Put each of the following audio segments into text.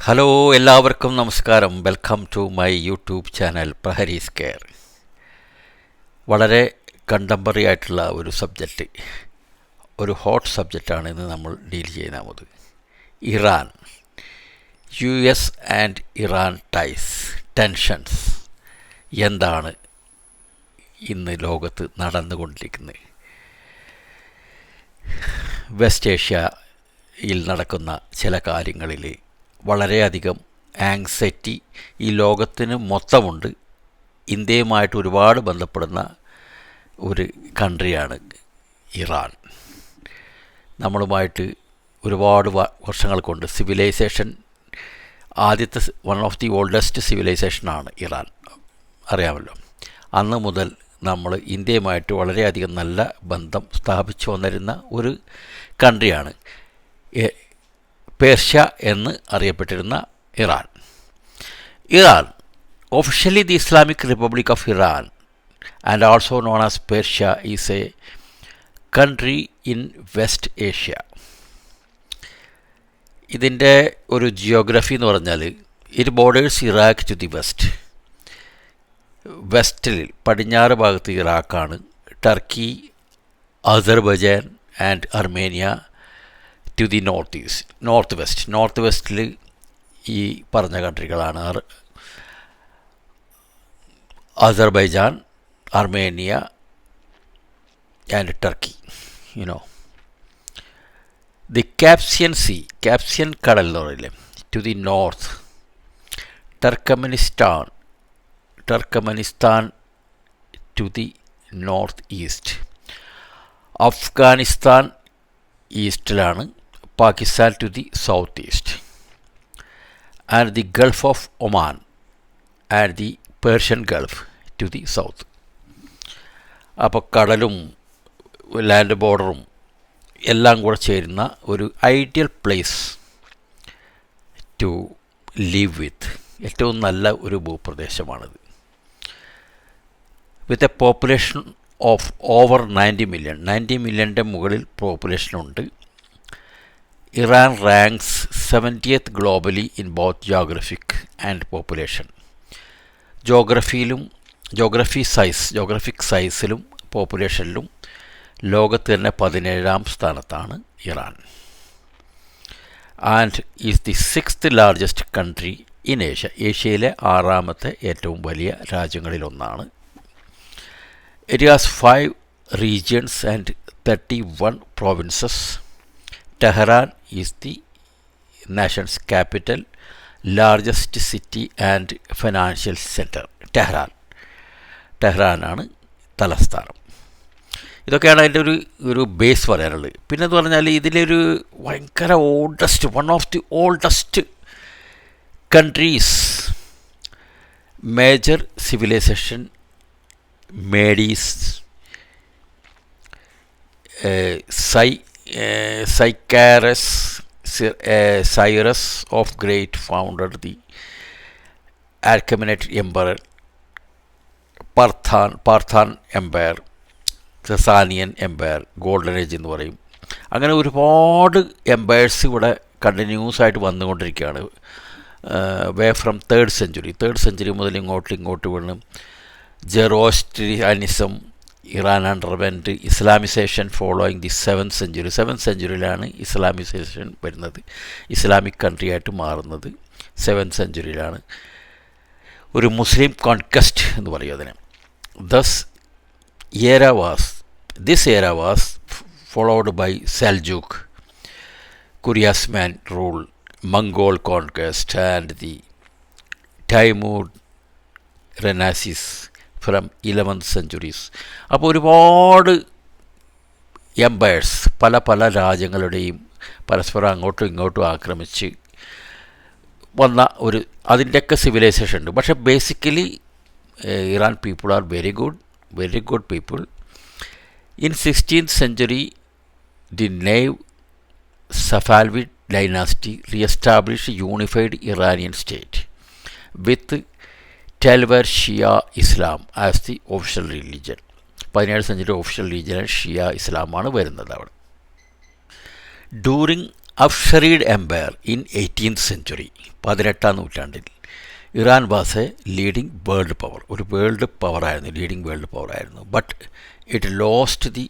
Hello, എല്ലാവർക്കും നമസ്കാരം. Welcome to my YouTube channel പ്രഹരീസ് കെയർ. വളരെ കണ്ടംപററി ആയിട്ടുള്ള ഒരു സബ്ജക്റ്റ്, ഒരു ഹോട്ട് സബ്ജക്റ്റാണ് ഇന്ന് നമ്മൾ ഡീൽ ചെയ്യുന്നത്. Iran, US and Iran tensions. എന്താണ് ഇന്ന് ലോകത്ത് നടന്നുകൊണ്ടിരിക്കുന്നത്? വെസ്റ്റ് ഏഷ്യയിൽ നടക്കുന്ന ചില കാര്യങ്ങളിൽ വളരെയധികം ആങ്സൈറ്റി ഈ ലോകത്തിന് മൊത്തമുണ്ട്. ഇന്ത്യയുമായിട്ട് ഒരുപാട് ബന്ധപ്പെടുന്ന ഒരു കൺട്രിയാണ് ഇറാൻ. നമ്മളുമായിട്ട് ഒരുപാട് വർഷങ്ങൾ കൊണ്ട് സിവിലൈസേഷൻ, ആദ്യത്തെ വൺ ഓഫ് ദി ഓൾഡസ്റ്റ് സിവിലൈസേഷനാണ് ഇറാൻ, അറിയാമല്ലോ. അന്ന് മുതൽ നമ്മൾ ഇന്ത്യയുമായിട്ട് വളരെയധികം നല്ല ബന്ധം സ്ഥാപിച്ചു വന്നിരുന്ന ഒരു കൺട്രിയാണ് പേർഷ്യ എന്ന് അറിയപ്പെട്ടിരുന്ന Iran. Officially the Islamic Republic of Iran and also known as Persia is a country in West Asia. ഇതിൻ്റെ ഒരു ജിയോഗ്രഫി എന്ന് പറഞ്ഞാൽ it borders Iraq to the വെസ്റ്റിൽ പടിഞ്ഞാറ് ഭാഗത്ത് ഇറാഖാണ്, Turkey, Azerbaijan and Armenia to the north വെസ്റ്റിൽ ഈ പറഞ്ഞ കൺട്രികളാണ് Azerbaijan, Armenia and Turkey. The Caspian കടൽ എന്ന് പറയില്ലേ, to the north Turkmenistan to the north east, Afghanistan ഈസ്റ്റിലാണ്, Pakistan to the south east, and the Gulf of Oman and the Persian Gulf to the south. അപ്പോൾ കടലും ലാൻഡ് ബോർഡറും എല്ലാം കൂടെ ചേരുന്ന ഒരു ideal place to live with, ഏറ്റവും നല്ല ഒരു ഭൂപ്രദേശമാണിത്. With a population of over 90 മില്യൻ്റെ മുകളിൽ പോപ്പുലേഷനുണ്ട്. Iran ranks 70th globally in both geographic and population. Geographic സൈസിലും പോപ്പുലേഷനിലും ലോകത്ത് തന്നെ 17ാം സ്ഥാനത്താണ് Iran. And is the 6th largest country in ഏഷ്യയിലെ 6ാമത്തെ ഏറ്റവും വലിയ രാജ്യങ്ങളിലൊന്നാണ്. It has 5 regions and 31 provinces. Tehran is the nation's capital, largest city and financial center. ടെഹ്റാനാണ് തലസ്ഥാനം. ഇതൊക്കെയാണ് അതിൻ്റെ ഒരു ബേസ് പറയാനുള്ളത്. പിന്നെന്ന് പറഞ്ഞാൽ ഇതിലൊരു ഭയങ്കര one of the oldest countries, major civilization Medes, Cyrus of Great founded the Achaemenid Empire, Parthan Empire, Sasanian Empire, golden age എന്ന് പറയും. അങ്ങനെ ഒരുപാട് എംപയേഴ്സ് ഇവിടെ കണ്ടിന്യൂസ് ആയിട്ട് വന്നുകൊണ്ടിരിക്കുകയാണ്. ഫ്രം തേർഡ് സെഞ്ച്വറി മുതൽ ഇങ്ങോട്ട് വീണ് ജെറോസ്ട്രിയാനിസം, ഇറാൻ അണ്ടർവെൻറ്റ് ഇസ്ലാമിസേഷൻ ഫോളോയിങ് ദി 7th സെഞ്ച്വറിയിലാണ് ഇസ്ലാമിസേഷൻ വരുന്നത്. ഇസ്ലാമിക് കൺട്രി ആയിട്ട് മാറുന്നത് 7th സെഞ്ച്വറിയിലാണ്. ഒരു മുസ്ലിം കോൺക്വസ്റ്റ് എന്ന് പറയും അതിന്. This era was followed by Seljuk, Khurassan rule, Mongol conquest and the Timur Renaissance from 11th centuries. അപ്പോൾ ഒരുപാട് എംപയേഴ്സ് പല രാജ്യങ്ങളുടെയും പരസ്പരം അങ്ങോട്ടും ഇങ്ങോട്ടും ആക്രമിച്ച് വന്ന അതിൻ്റെയൊക്കെ സിവിലൈസേഷൻ ഉണ്ട്. പക്ഷേ basically Iran people are very good people. In 16th century the നൈവ് Safavid dynasty reestablish unified Iranian state with twelver Shia Islam as the official religion. 17th century official religion Shia ഇസ്ലാമാണ് വരുന്നത് അവിടെ. During Afsharid empire in 18th century, 18ാം നൂറ്റാണ്ടിൽ Iran was a leading world power, ഒരു world പവറായിരുന്നു, leading world പവറായിരുന്നു. But it lost the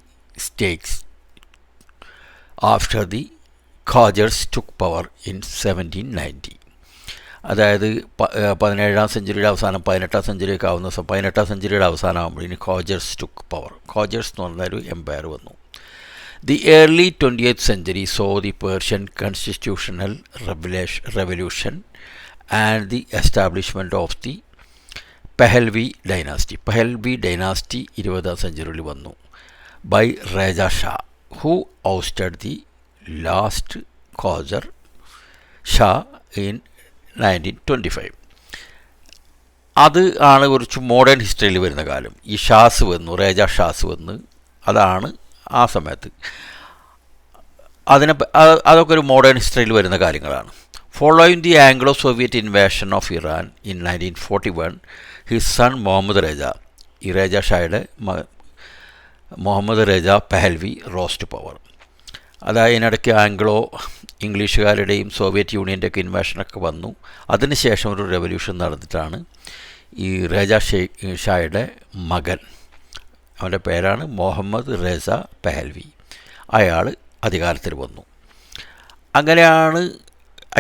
stakes after the Qajars took power in 1790. അതായത് 17ാം സെഞ്ചുറിയുടെ അവസാനം 18ാം സെഞ്ചുറിയൊക്കെ ആവുന്ന 18ാം സെഞ്ചുറിയുടെ അവസാനമാകുമ്പോഴേന് ഖാജേഴ്സ് ടുക്ക് പവർ. ഖാജേഴ്സ് എന്ന് പറഞ്ഞൊരു എംപയർ വന്നു. The early 20th century saw the Persian constitutional revolution and the establishment of the Pahlavi dynasty. Pahlavi dynasty 20ാം സെഞ്ചുറിയിൽ വന്നു by Reza Shah, who ousted the last Qajar Shah in 1925. അത് ആണ് കുറച്ച് modern ഹിസ്റ്ററിയിൽ വരുന്ന കാലം. ഈ ഷാസ് വന്നു, റേജ ഷാസ് വന്ന്, അതാണ് ആ സമയത്ത്. അതൊക്കെ ഒരു മോഡേൺ ഹിസ്റ്ററിയിൽ വരുന്ന കാര്യങ്ങളാണ്. Following the Anglo Soviet invasion of Iran in 1941, his son Mohammad Reza, ഈ റേജ ഷായുടെ Mohammad Reza Pahlavi rose to power. അതായത് ഇതിനിടയ്ക്ക് ആംഗ്ലോ ഇംഗ്ലീഷുകാരുടെയും സോവിയറ്റ് യൂണിയൻ്റെയൊക്കെ ഇൻവേഷനൊക്കെ വന്നു. അതിനുശേഷം ഒരു റെവല്യൂഷൻ നടന്നിട്ടാണ് ഈ റേജ ഷായുടെ മകൻ, അവൻ്റെ പേരാണ് മുഹമ്മദ് റേസ പെഹൽവി, അയാൾ അധികാരത്തിൽ വന്നു. അങ്ങനെയാണ്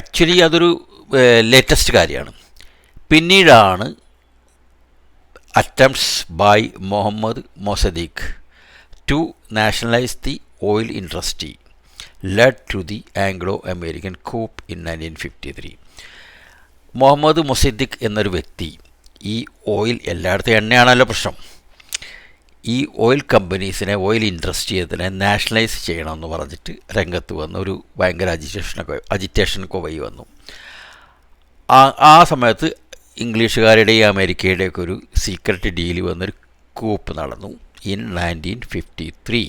ആക്ച്വലി അതൊരു ലേറ്റസ്റ്റ് കാര്യമാണ്. പിന്നീടാണ് attempts by Mohammad Mosaddegh to nationalise the oil industry led to the Anglo American coup in 1953. Mohammad Mosaddegh എന്നൊരു വ്യക്തി ഈ ഓയിൽ, എല്ലായിടത്തും എണ്ണയാണല്ലോ പ്രശ്നം, ഈ ഓയിൽ കമ്പനീസിനെ, ഓയിൽ ഇൻഡസ്ട്രിയത്തിനെ നാഷണലൈസ് ചെയ്യണമെന്ന് പറഞ്ഞിട്ട് രംഗത്ത് വന്ന ഒരു ഭയങ്കര അജിറ്റേഷനൊക്കെ വഴി വന്നു. ആ സമയത്ത് ഇംഗ്ലീഷുകാരുടെയും അമേരിക്കയുടെയൊക്കെ ഒരു സീക്രട്ട് ഡീല് വന്നൊരു കൂപ്പ് നടന്നു in 1953.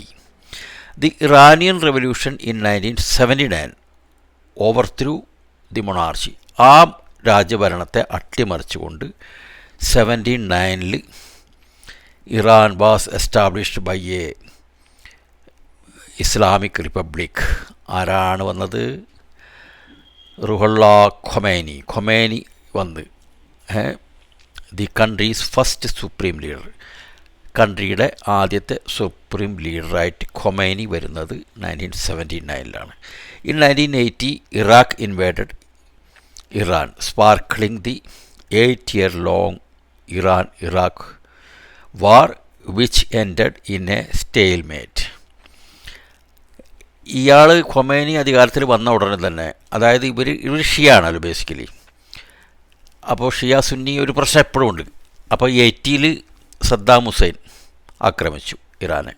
The Iranian revolution in 1979 overthrew the monarchy. ആ രാജ്യഭരണത്തെ അട്ടിമറിച്ചുകൊണ്ട് 1979 Iran was established by a Islamic Republic. ആരാണ് വന്നത്? റുഹുള്ള ഖൊമേനി വന്ന്, the country's first supreme leader, കൺട്രിയുടെ ആദ്യത്തെ സുപ്രീം ലീഡറായിട്ട് ഖൊമേനി വരുന്നത് 1979 in 1980 Iraq invaded Iran, sparkling the 8-year-long Iran Iraq war which ended in a stalemate. ഇയാൾ ഖൊമേനി അധികാരത്തിൽ വന്ന ഉടനെ തന്നെ, അതായത് ഇവർ ഷിയാണല്ലോ ബേസിക്കലി, അപ്പോൾ ഷിയ സുന്നി ഒരു പ്രശ്നം എപ്പോഴും ഉണ്ട്. അപ്പോൾ 80 സദ്ദാം ഹുസൈൻ ആക്രമിച്ചു ഇറാനെ.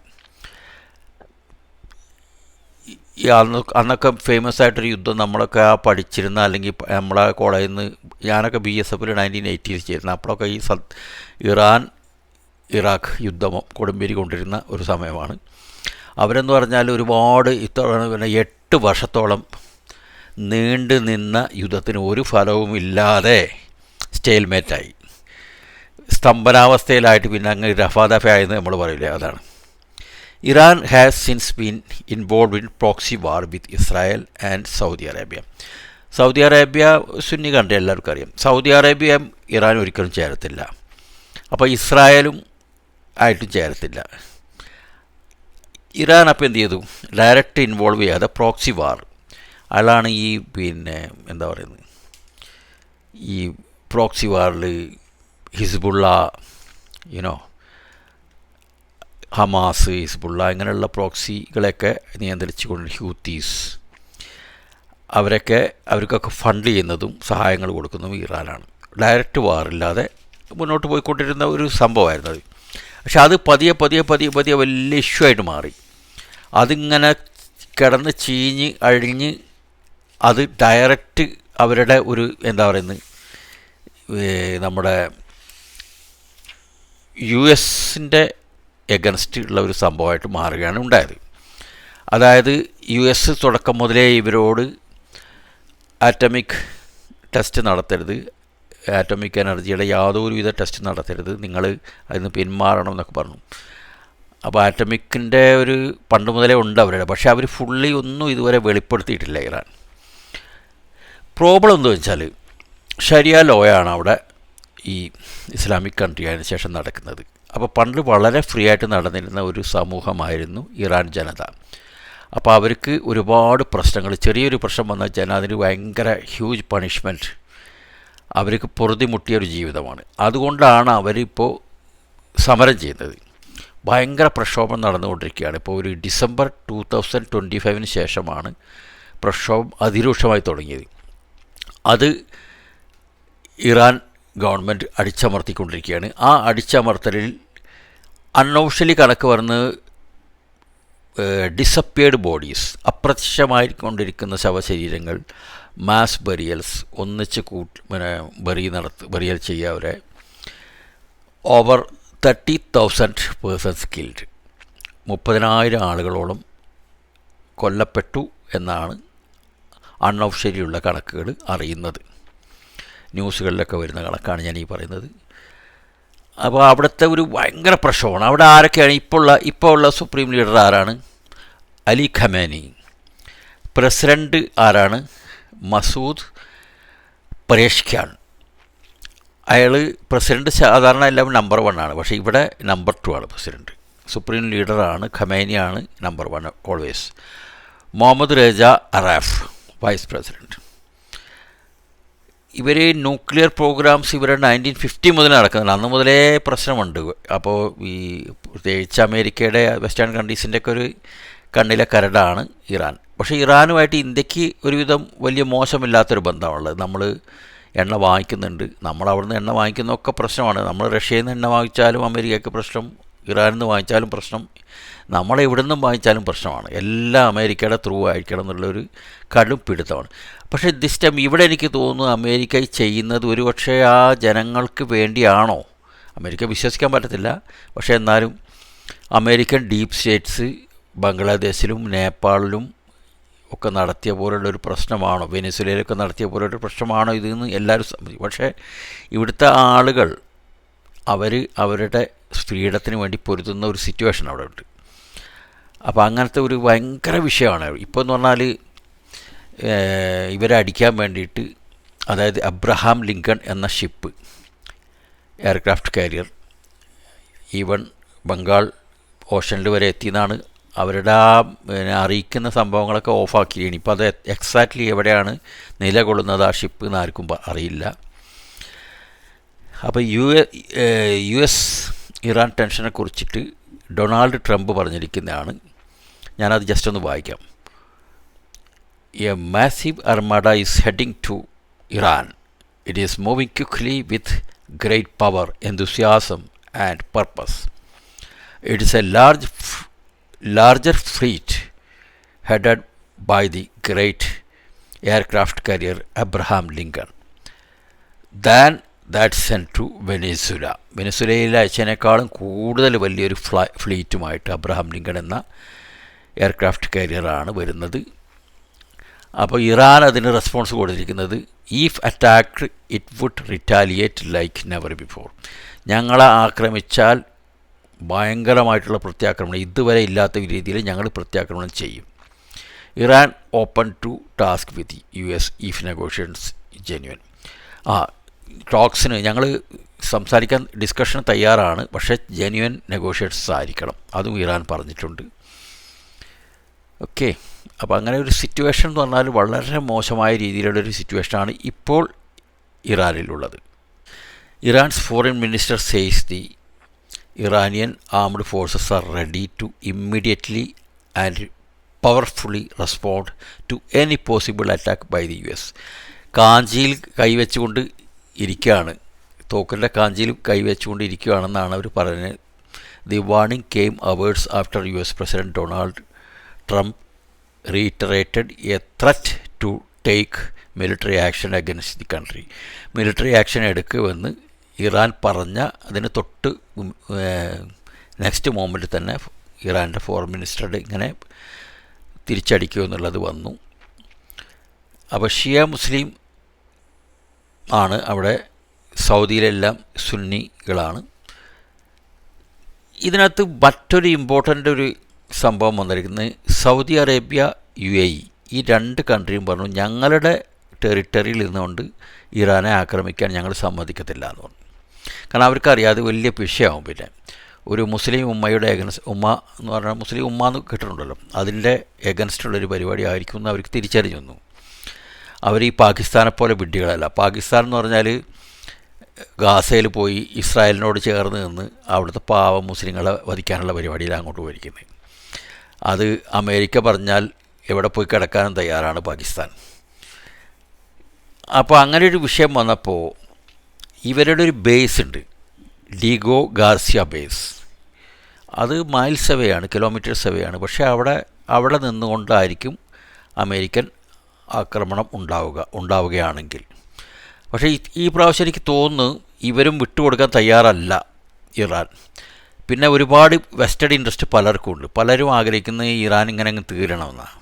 അന്നൊക്കെ ഫേമസ് ആയിട്ടൊരു യുദ്ധം നമ്മളൊക്കെ പഠിച്ചിരുന്ന, അല്ലെങ്കിൽ നമ്മളെ കോളേജിൽ നിന്ന്, ഞാനൊക്കെ BSF 1980s ചേരുന്ന, അപ്പോഴൊക്കെ ഈ ഇറാഖ് യുദ്ധം കൊടുമ്പിരി കൊണ്ടിരുന്ന ഒരു സമയമാണ്. അവരെന്ന് പറഞ്ഞാൽ ഒരുപാട് 8 വർഷത്തോളം നീണ്ടു നിന്ന യുദ്ധത്തിന് ഒരു ഫലവും ഇല്ലാതെ സ്റ്റേൽമേറ്റായി, സ്തംഭനാവസ്ഥയിലായിട്ട് പിന്നെ അങ്ങ് രഫാദഫയായെന്ന് നമ്മൾ പറയില്ലേ, അതാണ്. Iran has since been involve in proxy war with Israel and Saudi Arabia. Saudi Arabia Sunni കണ്ടേ എല്ലാവർക്കും അറിയാം. സൗദി അറേബ്യ ഇറാൻ ഒരിക്കലും ചേരത്തില്ല, അപ്പോൾ ഇസ്രായേലും ആയിട്ടും ചേരത്തില്ല. ഇറാൻ അപ്പോൾ എന്ത് ചെയ്തു? ഡയറക്റ്റ് ഇൻവോൾവ് ചെയ്യാതെ പ്രോക്സി വാർ, അയാളാണ് ഈ എന്താ പറയുന്നത്, ഈ പ്രോക്സി വാറിൽ ഹിസ്ബുള്ള, ഹമാസ്, ഹിസ്ബുള്ള ഇങ്ങനെയുള്ള പ്രോക്സികളെയൊക്കെ നിയന്ത്രിച്ചുകൊണ്ട് ഹൂത്തീസ്, അവർക്കൊക്കെ ഫണ്ട് ചെയ്യുന്നതും സഹായങ്ങൾ കൊടുക്കുന്നതും ഇറാനാണ്. ഡയറക്റ്റ് വാറില്ലാതെ മുന്നോട്ട് പോയിക്കൊണ്ടിരുന്ന ഒരു സംഭവമായിരുന്നു അത്. പക്ഷെ അത് പതിയെ വലിയ ഇഷ്യൂ ആയിട്ട് മാറി. അതിങ്ങനെ കിടന്ന് ചീഞ്ഞ് അഴിഞ്ഞ് അത് ഡയറക്റ്റ് അവരുടെ ഒരു എന്താ പറയുന്നത്, നമ്മുടെ US-ൻ്റെ എഗൻസ്റ്റ് ഉള്ള ഒരു സംഭവമായിട്ട് മാറുകയാണ് ഉണ്ടായത്. അതായത് US തുടക്കം മുതലേ ഇവരോട് ആറ്റമിക് ടെസ്റ്റ് നടത്തരുത്, ആറ്റമിക് എനർജിയുടെ യാതൊരുവിധ ടെസ്റ്റ് നടത്തരുത്, നിങ്ങൾ അതിന് പിന്മാറണം എന്നൊക്കെ പറഞ്ഞു. അപ്പോൾ ആറ്റമിക്കിൻ്റെ ഒരു പണ്ട് മുതലേ ഉണ്ട് അവരുടെ, പക്ഷേ അവർ ഫുള്ളി ഒന്നും ഇതുവരെ വെളിപ്പെടുത്തിയിട്ടില്ല ഇറാൻ. പ്രോബ്ലം എന്താ വെച്ചാൽ ഷരിയ ലോയാണ് അവിടെ ഈ ഇസ്ലാമിക് കൺട്രി ആയതിനു ശേഷം നടക്കുന്നത്. അപ്പോൾ പണ്ട് വളരെ ഫ്രീ ആയിട്ട് നടന്നിരുന്ന ഒരു സമൂഹമായിരുന്നു ഇറാൻ ജനത. അപ്പോൾ അവർക്ക് ഒരുപാട് പ്രശ്നങ്ങൾ, ചെറിയൊരു പ്രശ്നം വന്നു വെച്ചാൽ അതിന് ഭയങ്കര ഹ്യൂജ് പണിഷ്മെൻറ്റ്, അവർക്ക് പൊറുതിമുട്ടിയൊരു ജീവിതമാണ്. അതുകൊണ്ടാണ് അവരിപ്പോൾ സമരം ചെയ്യുന്നത്. ഭയങ്കര പ്രക്ഷോഭം നടന്നുകൊണ്ടിരിക്കുകയാണ്. ഇപ്പോൾ ഒരു ഡിസംബർ 2025 ശേഷമാണ് പ്രക്ഷോഭം അതിരൂക്ഷമായി തുടങ്ങിയത്. അത് ഇറാൻ ഗവൺമെൻറ് അടിച്ചമർത്തിക്കൊണ്ടിരിക്കുകയാണ്. ആ അടിച്ചമർത്തലിൽ അൺഒഫീഷ്യലി കണക്ക് പറഞ്ഞ് ഡിസപ്പിയേർഡ് ബോഡീസ്, അപ്രത്യക്ഷമായിക്കൊണ്ടിരിക്കുന്ന ശവശരീരങ്ങൾ, മാസ് ബറിയൽസ്, ഒന്നിച്ച് ബറിയൽ ചെയ്യുക, അവരെ ഓവർ 30,000 പേഴ്സൺസ് കിൽഡ്, 30,000 ആളുകളോളം കൊല്ലപ്പെട്ടു എന്നാണ് അൺഒഫീഷ്യലിയുള്ള കണക്കുകൾ അറിയുന്നത്. ന്യൂസുകളിലൊക്കെ വരുന്ന കണക്കാണ് ഞാൻ ഈ പറയുന്നത്. അപ്പോൾ അവിടുത്തെ ഒരു ഭയങ്കര പ്രക്ഷോഭമാണ്. അവിടെ ആരൊക്കെയാണ് ഇപ്പോൾ ഉള്ള സുപ്രീം ലീഡർ ആരാണ്? Ali Khamenei. പ്രസിഡൻറ്റ് ആരാണ്? മസൂദ് പരേഷ്ഖ്യാൻ. അയാൾ പ്രസിഡൻറ്റ് സാധാരണ എല്ലാം നമ്പർ 1 ആണ്, പക്ഷേ ഇവിടെ നമ്പർ 2 ആണ് പ്രസിഡൻറ്റ്. സുപ്രീം ലീഡറാണ് ഖമേനിയാണ് number 1 always. Mohammad Reza Aref vice president. ഇവർ ന്യൂക്ലിയർ പ്രോഗ്രാംസ് ഇവരെ 1950 മുതൽ നടക്കുന്നുണ്ട്. അന്ന് മുതലേ പ്രശ്നമുണ്ട്. അപ്പോൾ ഈ പ്രത്യേകിച്ച് അമേരിക്കയുടെ വെസ്റ്റേൺ കൺട്രീസിൻ്റെ ഒക്കെ ഒരു കണ്ണിലെ കരടാണ് ഇറാൻ. പക്ഷേ ഇറാനുമായിട്ട് ഇന്ത്യക്ക് ഒരുവിധം വലിയ മോശമില്ലാത്തൊരു ബന്ധമുള്ളത്. നമ്മൾ എണ്ണ വാങ്ങിക്കുന്നുണ്ട്, നമ്മളവിടുന്ന് എണ്ണ വാങ്ങിക്കുന്നതൊക്കെ പ്രശ്നമാണ്. നമ്മൾ റഷ്യയിൽ നിന്ന് എണ്ണ വാങ്ങിച്ചാലും അമേരിക്കയ്ക്ക് പ്രശ്നം, ഇറാനിൽ നിന്ന് വാങ്ങിച്ചാലും പ്രശ്നം, നമ്മളെവിടെ നിന്നും വാങ്ങിച്ചാലും പ്രശ്നമാണ്. എല്ലാം അമേരിക്കയുടെ ത്രൂ ആയിരിക്കണം എന്നുള്ളൊരു കടും പിടുത്തമാണ്. പക്ഷേ ദിസ് ടൈം ഇവിടെ എനിക്ക് തോന്നുന്നു അമേരിക്ക ചെയ്യുന്നത് ഒരുപക്ഷെ ആ ജനങ്ങൾക്ക് വേണ്ടിയാണോ, അമേരിക്ക വിശ്വസിക്കാൻ പറ്റത്തില്ല. പക്ഷേ എന്നാലും അമേരിക്കൻ ഡീപ്പ് സ്റ്റേറ്റ്സ് ബംഗ്ലാദേശിലും നേപ്പാളിലും ഒക്കെ നടത്തിയ പോലുള്ളൊരു പ്രശ്നമാണോ, വെനിസ്വേലയിലൊക്കെ നടത്തിയ പോലുള്ളൊരു പ്രശ്നമാണോ ഇതെന്ന് എല്ലാവരും സമ്മതിക്കും. പക്ഷേ ഇവിടുത്തെ ആളുകൾ അവരുടെ ഫ്രീഡത്തിന് വേണ്ടി പൊരുതുന്ന ഒരു സിറ്റുവേഷൻ അവിടെ ഉണ്ട്. അപ്പോൾ അങ്ങനത്തെ ഒരു ഭയങ്കര വിഷയമാണ് ഇപ്പോൾ എന്ന് പറഞ്ഞാൽ. ഇവരെ അടിക്കാൻ വേണ്ടിയിട്ട്, അതായത് അബ്രഹാം ലിങ്കൺ എന്ന ship, aircraft carrier, even Bengal ഓഷനിൽ വരെ എത്തിയെന്നാണ് അവരുടെ അറിയിക്കുന്ന സംഭവങ്ങളൊക്കെ ഓഫാക്കിയാണ്. ഇപ്പോൾ അത് എക്സാക്ട്ലി എവിടെയാണ് നിലകൊള്ളുന്നത് ആ ഷിപ്പ് എന്ന് ആർക്കും അറിയില്ല. അപ്പോൾ യു എസ് ഇറാൻ ടെൻഷനെ കുറിച്ചിട്ട് ഡൊണാൾഡ് ട്രംപ് പറഞ്ഞിരിക്കുന്നതാണ്. ഞാനത് ജസ്റ്റ് ഒന്ന് വായിക്കാം. A massive armada is heading to Iran. It is moving quickly with great power, enthusiasm and purpose. It is a larger fleet headed by the great aircraft carrier Abraham Lincoln than that sent to Venezuela. വെനസ്വേലയിൽ അയച്ചതിനേക്കാളും കൂടുതൽ വലിയൊരു ഫ്ലീറ്റുമായിട്ട് Abraham Lincoln എന്ന aircraft കാരിയറാണ് വരുന്നത്. അപ്പോൾ Iran അതിന് response കൊടുത്തിരിക്കുന്നത്, if attacked it would retaliate like never before. ഞങ്ങളെ ആക്രമിച്ചാൽ ഭയങ്കരമായിട്ടുള്ള പ്രത്യാക്രമണം, ഇതുവരെ ഇല്ലാത്ത രീതിയിൽ ഞങ്ങൾ പ്രത്യാക്രമണം ചെയ്യും. Iran open to task with US if negotiations genuine. ടോക്സിന് ഞങ്ങൾ സംസാരിക്കാൻ, ഡിസ്കഷന് തയ്യാറാണ്, പക്ഷേ ജെന്യുവൻ നെഗോഷിയേഷൻസ് ആയിരിക്കണം, അതും ഇറാൻ പറഞ്ഞിട്ടുണ്ട്. ഓക്കെ. അപ്പോൾ അങ്ങനെ ഒരു സിറ്റുവേഷൻ എന്ന് പറഞ്ഞാൽ വളരെ മോശമായ രീതിയിലുള്ളൊരു സിറ്റുവേഷനാണ് ഇപ്പോൾ ഇറാനിലുള്ളത്. Iran's foreign minister says the Iranian armed forces are ready to immediately and powerfully respond to any possible attack by the US. കാഞ്ചിയിൽ കൈവച്ചുകൊണ്ട് ഇരിക്കുകയാണ്, തോക്കിൻ്റെ കാഞ്ചിയിൽ കൈവച്ചുകൊണ്ട് ഇരിക്കുകയാണെന്നാണ് അവർ പറയുന്നത്. The warning came hours after US president Donald Trump reiterated a threat to take military action against the country. Military action എടുക്കുമെന്ന് ഇറാൻ പറഞ്ഞ അതിന് തൊട്ട് നെക്സ്റ്റ് മൊമെൻറ്റിൽ തന്നെ ഇറാൻ്റെ ഫോറിൻ മിനിസ്റ്ററുടെ ഇങ്ങനെ തിരിച്ചടിക്കുമെന്നുള്ളത് വന്നു. അപ്പോൾ ഷിയ മുസ്ലിം ആണ് അവിടെ, സൗദിയിലെല്ലാം സുന്നികളാണ്. ഇതിനകത്ത് മറ്റൊരു ഇമ്പോർട്ടൻ്റ് ഒരു സംഭവം വന്നിരിക്കുന്നത്, സൗദി അറേബ്യ UAE ഈ രണ്ട് കൺട്രിയും പറഞ്ഞു ഞങ്ങളുടെ ടെറിട്ടറിയിൽ നിന്നുകൊണ്ട് ഇറാനെ ആക്രമിക്കാൻ ഞങ്ങൾ സമ്മതിക്കത്തില്ല എന്ന് പറഞ്ഞു. കാരണം അവർക്കറിയാം അത് വലിയ വിഷയമാവും. പിന്നെ ഒരു മുസ്ലിം ഉമ്മയുടെ ഉമ്മ എന്ന് പറഞ്ഞാൽ മുസ്ലിം ഉമ്മ എന്ന് കേട്ടിട്ടുണ്ടല്ലോ, അതിൻ്റെ എഗൻസ്റ്റുള്ളൊരു പരിപാടി ആയിരിക്കും എന്ന് അവർക്ക് തിരിച്ചറിഞ്ഞു വന്നു. അവർ ഈ പാകിസ്ഥാനെ പോലെ വിഡ്ഢികളല്ല. പാകിസ്ഥാൻ എന്ന് പറഞ്ഞാൽ ഗാസയിൽ പോയി ഇസ്രായേലിനോട് ചേർന്ന് നിന്ന് അവിടുത്തെ പാവം മുസ്ലിങ്ങളെ വധിക്കാനുള്ള പരിപാടിയിൽ അങ്ങോട്ട് പോയിരിക്കുന്നത്. അത് അമേരിക്ക പറഞ്ഞാൽ എവിടെ പോയി കിടക്കാനും തയ്യാറാണ് പാകിസ്ഥാൻ. അപ്പോൾ അങ്ങനെ ഒരു വിഷയം വന്നപ്പോൾ ഇവരുടെ ഒരു ബേസ് ഉണ്ട്, ഡീഗോ ഗാർസിയ ബേസ്. അത് മൈൽസ് അവെയാണ്, കിലോമീറ്റേഴ്സ് അവെയാണ്. പക്ഷേ അവിടെ നിന്നുകൊണ്ടായിരിക്കും അമേരിക്കൻ ആക്രമണം ഉണ്ടാവുകയാണെങ്കിൽ. പക്ഷേ ഈ പ്രാവശ്യം എനിക്ക് തോന്നുന്നു ഇവരും വിട്ടുകൊടുക്കാൻ തയ്യാറല്ല ഇറാൻ. പിന്നെ ഒരുപാട് വെസ്റ്റഡ് ഇൻട്രസ്റ്റ് പലർക്കും ഉണ്ട്. പലരും ആഗ്രഹിക്കുന്നത് ഇറാൻ ഇങ്ങനെ അങ്ങ് തീരണമെന്നാണ്.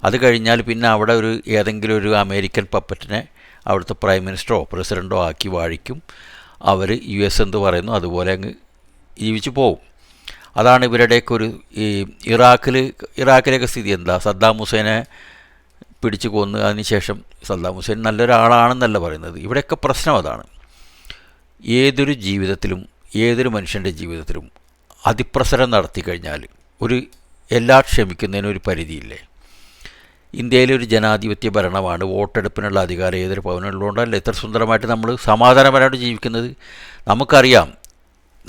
അത് കഴിഞ്ഞാൽ പിന്നെ അവിടെ ഏതെങ്കിലും ഒരു അമേരിക്കൻ പപ്പറ്റിനെ അവിടുത്തെ പ്രൈം മിനിസ്റ്ററോ പ്രസിഡൻറ്റോ ആക്കി വാഴിക്കും. അവർ US എന്ത് പറയുന്നു അതുപോലെ അങ്ങ് ജീവിച്ചു പോവും. അതാണ് ഇവരുടെയൊക്കെ ഈ ഇറാഖിലേക്ക് സ്ഥിതി എന്താ? സദ്ദാം ഹുസൈനെ പിടിച്ചു കൊന്ന് അതിനുശേഷം സദ്ദാം ഹുസൈൻ നല്ലൊരാളാണെന്നല്ല പറയുന്നത്. ഇവിടെയൊക്കെ പ്രശ്നം അതാണ്. ഏതൊരു ജീവിതത്തിലും ഏതൊരു മനുഷ്യൻ്റെ ജീവിതത്തിലും അതിപ്രസരം നടത്തി കഴിഞ്ഞാൽ എല്ലാം ക്ഷമിക്കുന്നതിന് ഒരു പരിധിയില്ലേ? ഇന്ത്യയിലൊരു ജനാധിപത്യ ഭരണമാണ്. വോട്ടെടുപ്പിനുള്ള അധികാരം ഏതൊരു പൗരനുള്ളതുകൊണ്ടല്ല ഇത്ര സുന്ദരമായിട്ട് നമ്മൾ സമാധാനപരമായിട്ട് ജീവിക്കുന്നത്. നമുക്കറിയാം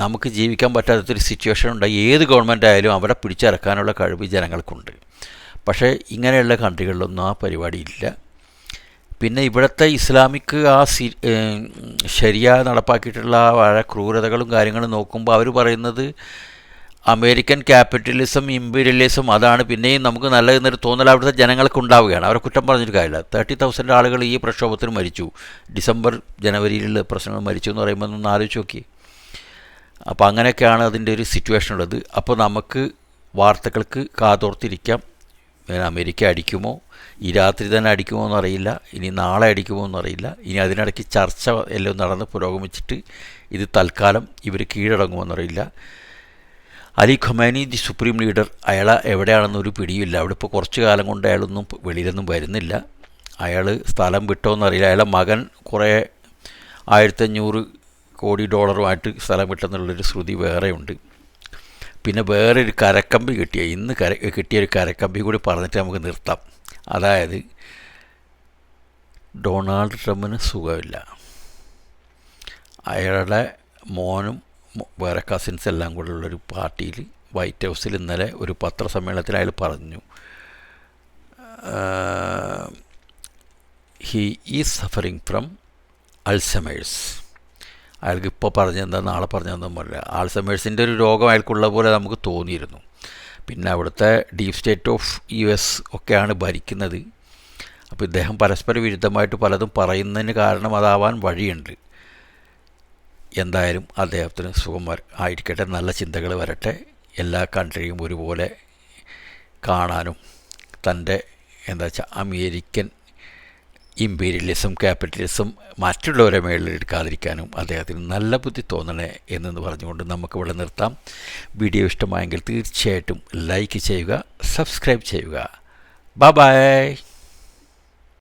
നമുക്ക് ജീവിക്കാൻ പറ്റാത്തൊരു സിറ്റുവേഷൻ ഉണ്ടായി ഏത് ഗവൺമെൻറ് ആയാലും അവിടെ പിടിച്ചിറക്കാനുള്ള കഴിവ് ജനങ്ങൾക്കുണ്ട്. പക്ഷേ ഇങ്ങനെയുള്ള കൺട്രികളിലൊന്നും ആ പരിപാടി ഇല്ല. പിന്നെ ഇവിടുത്തെ ഇസ്ലാമിക് ശരിയ നടപ്പാക്കിയിട്ടുള്ള വളരെ ക്രൂരതകളും കാര്യങ്ങളും നോക്കുമ്പോൾ അവർ പറയുന്നത് അമേരിക്കൻ ക്യാപിറ്റലിസം ഇമ്പീരിയലിസം അതാണ് പിന്നെയും നമുക്ക് നല്ലതെന്നൊരു തോന്നൽ അവിടുത്തെ ജനങ്ങൾക്ക് ഉണ്ടാവുകയാണ്. അവരെ കുറ്റം പറഞ്ഞിട്ട് കാര്യമില്ല. 30,000 ആളുകൾ ഈ പ്രക്ഷോഭത്തിന് മരിച്ചു. ഡിസംബർ ജനുവരിയിലുള്ള പ്രശ്നങ്ങൾ മരിച്ചു എന്ന് പറയുമ്പോൾ ഒന്ന് ആലോചിച്ച് നോക്കി. അപ്പോൾ അങ്ങനെയൊക്കെയാണ് അതിൻ്റെ ഒരു സിറ്റുവേഷൻ ഉള്ളത്. അപ്പോൾ നമുക്ക് വാർത്തകൾക്ക് കാതോർത്തിരിക്കാം. അമേരിക്ക അടിക്കുമോ, ഈ രാത്രി തന്നെ അടിക്കുമോ എന്നറിയില്ല, ഇനി നാളെ അടിക്കുമോ എന്നറിയില്ല. ഇനി അതിനിടയ്ക്ക് ചർച്ച എല്ലാം നടന്ന് പുരോഗമിച്ചിട്ട് ഇത് തൽക്കാലം ഇവർ കീഴടങ്ങുമോ എന്നറിയില്ല. Ali Khomeini the supreme leader, അയാൾ എവിടെയാണെന്നൊരു പിടിയില്ല. അവിടെ ഇപ്പോൾ കുറച്ച് കാലം കൊണ്ട് അയാളൊന്നും വെളിയിലൊന്നും വരുന്നില്ല. അയാൾ സ്ഥലം വിട്ടോന്നറിയില്ല. അയാളെ മകൻ കുറേ $1,500 കോടി സ്ഥലം വിട്ടെന്നുള്ളൊരു ശ്രുതി വേറെയുണ്ട്. പിന്നെ വേറൊരു കരക്കമ്പി ഇന്ന് കിട്ടിയൊരു കരക്കമ്പി കൂടി പറഞ്ഞിട്ട് നമുക്ക് നിർത്താം. അതായത് ഡൊണാൾഡ് ട്രംപിന് സുഖമില്ല. അയാളുടെ മോനും വേറെ കസിൻസ് എല്ലാം കൂടെ ഉള്ളൊരു പാർട്ടിയിൽ വൈറ്റ് ഹൗസിൽ ഇന്നലെ ഒരു പത്രസമ്മേളനത്തിൽ അയാൾ പറഞ്ഞു ഹി ഈസ് സഫറിങ് ഫ്രം അൾസമേഴ്സ്. അയാൾക്ക് ഇപ്പോൾ പറഞ്ഞെന്താ നാളെ പറഞ്ഞതെന്നും പറയില്ല. ആൾസമേഴ്സിൻ്റെ ഒരു രോഗം അയാൾക്കുള്ള പോലെ നമുക്ക് തോന്നിയിരുന്നു. പിന്നെ അവിടുത്തെ ഡീപ് സ്റ്റേറ്റ് ഓഫ് US ഒക്കെയാണ് ഭരിക്കുന്നത്. അപ്പോൾ ഇദ്ദേഹം പരസ്പര വിരുദ്ധമായിട്ട് പലതും പറയുന്നതിന് കാരണം അതാവാൻ വഴിയുണ്ട്. എന്തായാലും അദ്ദേഹത്തിന് സുഖം ആയിരിക്കട്ടെ, നല്ല ചിന്തകൾ വരട്ടെ, എല്ലാ കൺട്രിയും ഒരുപോലെ കാണാനും തൻ്റെ അമേരിക്കൻ ഇമ്പീരിയലിസം ക്യാപിറ്റലിസം മറ്റുള്ളവരെ മേളിൽ എടുക്കാതിരിക്കാനും അദ്ദേഹത്തിന് നല്ല ബുദ്ധി തോന്നണേ എന്നു പറഞ്ഞുകൊണ്ട് നമുക്കിവിടെ നിർത്താം. വീഡിയോ ഇഷ്ടമായെങ്കിൽ തീർച്ചയായിട്ടും ലൈക്ക് ചെയ്യുക, സബ്സ്ക്രൈബ് ചെയ്യുക. ബൈ.